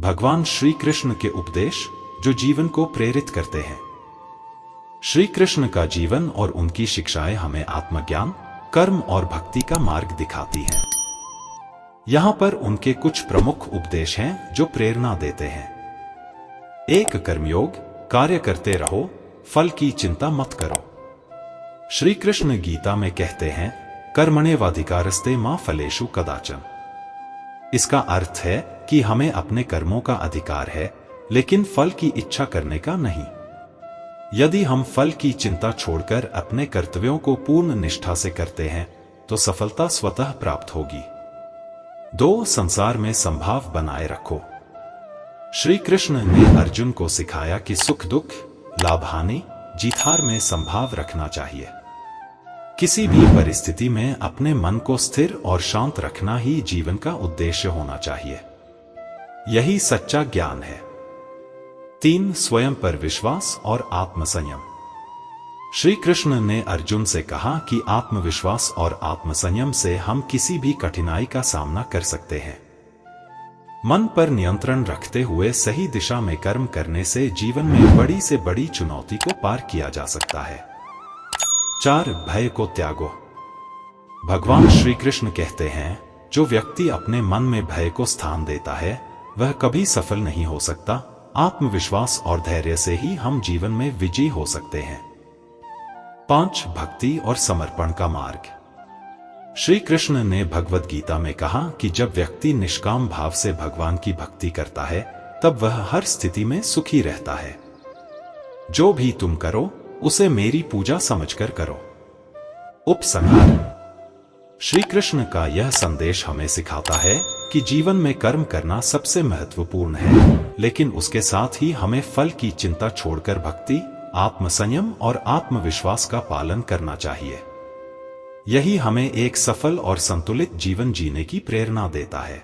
भगवान श्री कृष्ण के उपदेश जो जीवन को प्रेरित करते हैं। श्री कृष्ण का जीवन और उनकी शिक्षाएं हमें आत्मज्ञान, कर्म और भक्ति का मार्ग दिखाती हैं। यहाँ पर उनके कुछ प्रमुख उपदेश हैं जो प्रेरणा देते हैं। 1. कर्मयोग, कार्य करते रहो, फल की चिंता मत करो। श्री कृष्ण गीता में कहते हैं, कर्मण्येवाधिकारस्ते मा फलेषु कदाचन। इसका अर्थ है कि हमें अपने कर्मों का अधिकार है, लेकिन फल की इच्छा करने का नहीं। यदि हम फल की चिंता छोड़कर अपने कर्तव्यों को पूर्ण निष्ठा से करते हैं तो सफलता स्वतः प्राप्त होगी। 2. संसार में समभाव बनाए रखो। श्री कृष्ण ने अर्जुन को सिखाया कि सुख दुख, लाभ हानि, जीत हार में समभाव रखना चाहिए। किसी भी परिस्थिति में अपने मन को स्थिर और शांत रखना ही जीवन का उद्देश्य होना चाहिए। यही सच्चा ज्ञान है। 3. स्वयं पर विश्वास और आत्मसंयम। श्री कृष्ण ने अर्जुन से कहा कि आत्मविश्वास और आत्मसंयम से हम किसी भी कठिनाई का सामना कर सकते हैं। मन पर नियंत्रण रखते हुए सही दिशा में कर्म करने से जीवन में बड़ी से बड़ी चुनौती को पार किया जा सकता है। 4. भय को त्यागो। भगवान श्री कृष्ण कहते हैं, जो व्यक्ति अपने मन में भय को स्थान देता है वह कभी सफल नहीं हो सकता। आत्मविश्वास और धैर्य से ही हम जीवन में विजयी हो सकते हैं। 5. भक्ति और समर्पण का मार्ग। श्री कृष्ण ने भगवद गीता में कहा कि जब व्यक्ति निष्काम भाव से भगवान की भक्ति करता है तब वह हर स्थिति में सुखी रहता है। जो भी तुम करो उसे मेरी पूजा समझकर करो। उपसंहार। श्री कृष्ण का यह संदेश हमें सिखाता है कि जीवन में कर्म करना सबसे महत्वपूर्ण है, लेकिन उसके साथ ही हमें फल की चिंता छोड़कर भक्ति, आत्मसंयम और आत्मविश्वास का पालन करना चाहिए। यही हमें एक सफल और संतुलित जीवन जीने की प्रेरणा देता है।